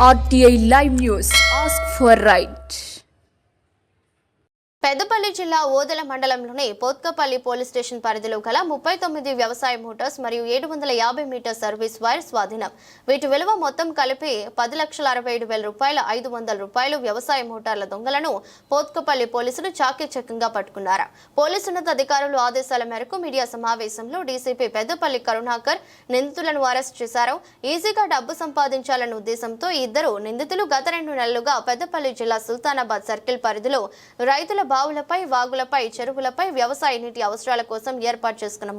RTI Live News. Ask for right. Peddapalli జిల్లా ఓదెల మండలంలోని Pothkapalli police station పరిధిలో గల 39 వ్యవసాయ మోటార్స్ మరియు 750 మీటర్ సర్వీస్ వైర్ స్వాధీనం. వీటి విలువ మొత్తం కలిపి 10,67,000 రూపాయల 500 రూపాయలు వ్యవసాయ మోటార్ల దొంగలను పోత్కపల్లి పోలీసులు చాకచక్యంగా పట్టుకున్నారు. పోలీసు ఉన్నతాధికారుల ఆదేశాల మేరకు మీడియా సమావేశంలో డీసీపీ పెద్దపల్లి కరుణాకర్ నిందితులను అరెస్ట్ చేశారు. ఈజీగా డబ్బు సంపాదించాలన్న ఉద్దేశంతో ఈ ఇద్దరు నిందితులు గత 2 నెలలుగా పెద్దపల్లి జిల్లా సుల్తానాబాద్ సర్కిల్ పరిధిలో రైతుల బావులపై, వాగులపై, చెరువులపై వ్యవసాయ నీటి అవసరాల కోసం ఏర్పాటు చేసుకున్న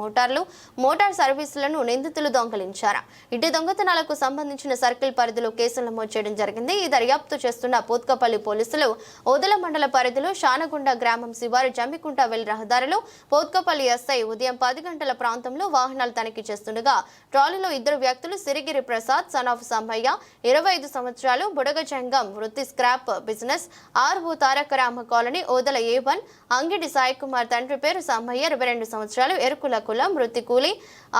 మోటార్ సర్వీసులను నిందితులు దొంగిలించారు. ఇటు దొంగతనాలకు సంబంధించిన సర్కిల్ పరిధిలో కేసులు నమోదు చేయడం జరిగింది. ఈ దర్యాప్తు చేస్తున్న పోత్కపల్లి పోలీసులు ఓదెల మండల పరిధిలో షానగుండ గ్రామం శివారు జమ్మికుంట వెళ్లి రహదారిలో పోత్కపల్లి ఎస్ఐ ఉదయం 10 గంటల ప్రాంతంలో వాహనాలు తనిఖీ చేస్తుండగా ట్రాలీలో ఇద్దరు వ్యక్తులు సిరిగిరి ప్రసాద్ సన్ ఆఫ్ సంభయ్య 25 సంవత్సరాలు బుడగజంగం వృత్తి scrap business RO Tarakarama colony Odela A1 అంగిడి సాయి కుమార్ తండ్రి పేరు సామయ్య 22 సంవత్సరాలు ఎరుకుల కులం వృత్తి కూలి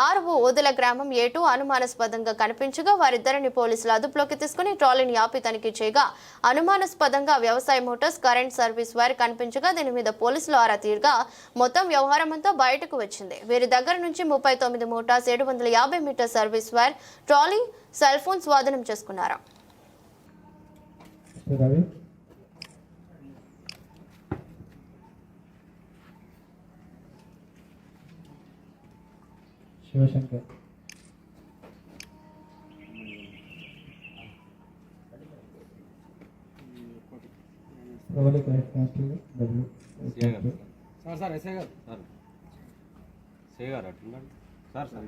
ఆర్వో ఓదెల గ్రామం A2 అనుమానాస్పదంగా కనిపించగా వారిద్దరిని పోలీసులు అదుపులోకి తీసుకుని ట్రాలీని ఆపి తనిఖీ చేయగా అనుమానాస్పదంగా వ్యవసాయ మోటార్స్ కరెంట్ సర్వీస్ వైర్ కనిపించగా దీని మీద పోలీసులు ఆరా తీరగా మొత్తం వ్యవహారం అంతా బయటకు వచ్చింది. వీరి దగ్గర నుంచి 39 motors 750 metre service wire trolley cell phone స్వాధీనం చేసుకున్నారు. शिवशंकर सर ऐसे सर सेगा रटना सर सर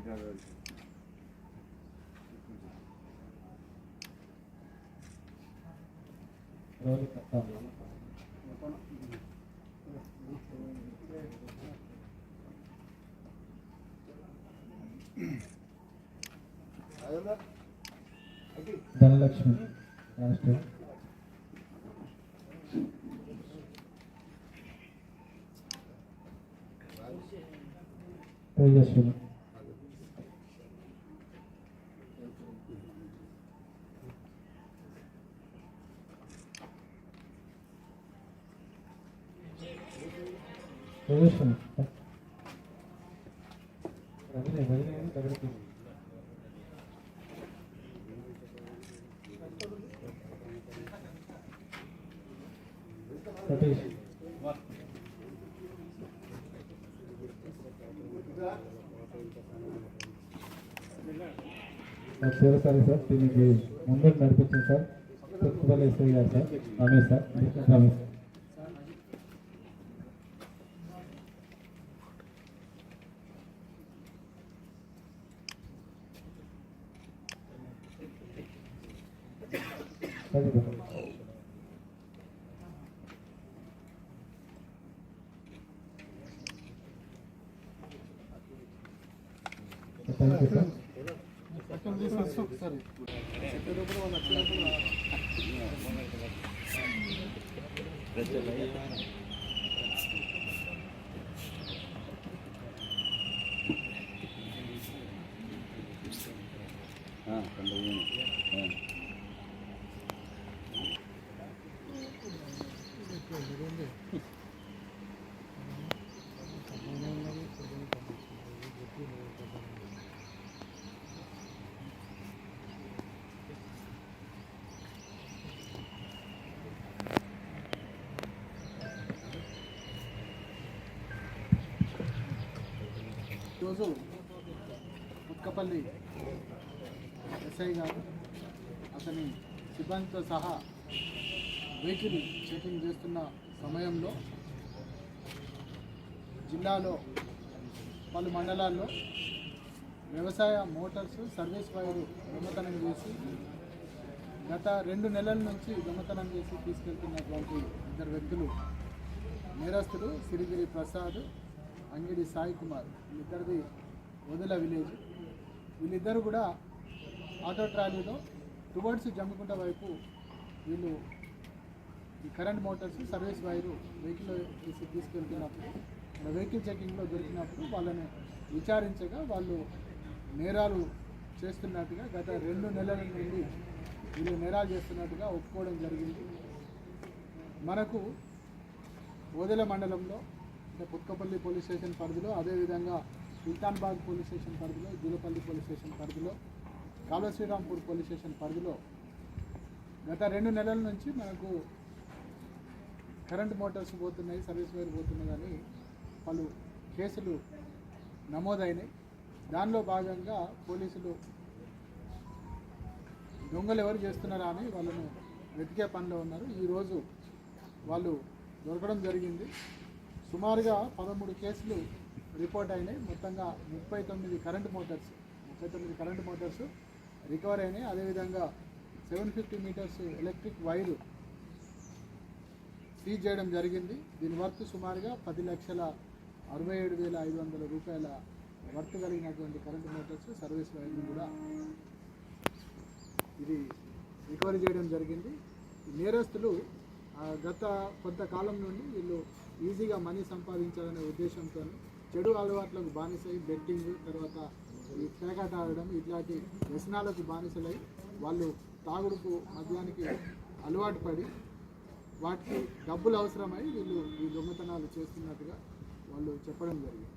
धनलक्ष्मी राष्ट्र तेजस्विनी तेजस्विनी सतीश చివరిసారి సార్ దీనికి ముందుకు నడిపించింది సార్ పుస్తకాలు ఎస్ఐ గారు sir Ramesh sir Ramesh thank you sir ఈరోజు పుట్కపల్లి ఎస్ఐ గారు అతని సిబ్బందితో సహా వెహికల్ చెకింగ్ చేస్తున్న సమయంలో జిల్లాలో పలు మండలాల్లో వ్యవసాయ మోటార్స్ సర్వీస్ వైరు దొంగతనం చేసి గత 2 నెలల నుంచి దొంగతనం చేసి తీసుకెళ్తున్నటువంటి ఇద్దరు వ్యక్తులు నేరస్తుడు సిరిగిరి ప్రసాద్ అంగిడి సాయి కుమార్ వీళ్ళిద్దరిది ఓదెల విలేజ్. వీళ్ళిద్దరు కూడా ఆటో ట్రాలీలో టువర్డ్స్ జమ్మికుంట వైపు వీళ్ళు ఈ current Motors service wire vehicle తీసి తీసుకెళ్తున్నప్పుడు వెహికల్ చెకింగ్లో దొరికినప్పుడు వాళ్ళని విచారించగా వాళ్ళు నేరాలు చేస్తున్నట్టుగా గత 2 నెలల నుండి వీళ్ళు నేరాలు చేస్తున్నట్టుగా ఒప్పుకోవడం జరిగింది. మనకు ఓదెల మండలంలో అంటే పుత్కపల్లి పోలీస్ స్టేషన్ పరిధిలో, అదేవిధంగా సుల్తాన్బాగ్ పోలీస్ స్టేషన్ పరిధిలో, జూలపల్లి పోలీస్ స్టేషన్ పరిధిలో, కాల్వ శ్రీరాంపూర్ పోలీస్ స్టేషన్ పరిధిలో గత 2 నెలల నుంచి మనకు కరెంట్ మోటార్స్ పోతున్నాయి, సర్వీస్ వైర్ పోతున్నదని పలు కేసులు నమోదైనాయి. దానిలో భాగంగా పోలీసులు దొంగలు ఎవరు చేస్తున్నారా అని వాళ్ళను వెతికే పనిలో ఉన్నారు. ఈరోజు వాళ్ళు దొరకడం జరిగింది. సుమారుగా 13 కేసులు రిపోర్ట్ అయినాయి. మొత్తంగా 39 కరెంట్ మోటార్స్ రికవర్ అయినాయి. అదేవిధంగా 750 మీటర్స్ ఎలక్ట్రిక్ వైరు సీజ్ చేయడం జరిగింది. దీని వర్త్ సుమారుగా 10,67,500 రూపాయల వర్త్ కలిగినటువంటి కరెంట్ మోటార్స్, సర్వీస్ వైర్ను కూడా ఇది రికవరీ చేయడం జరిగింది. ఈ నేరస్తులు గత కొంతకాలం నుండి వీళ్ళు ఈజీగా మనీ సంపాదించాలనే ఉద్దేశంతో చెడు అలవాట్లకు బానిసై బెట్టింగ్, తర్వాత ఈ పేకాట ఆడడం ఇట్లాంటి వ్యసనాలకు బానిసలై వాళ్ళు తాగుడుకు మద్యానికి అలవాటు పడి వాటికి డబ్బులు అవసరమై వీళ్ళు ఈ దొంగతనాలు చేస్తున్నట్టుగా వాళ్ళు చెప్పడం జరిగింది.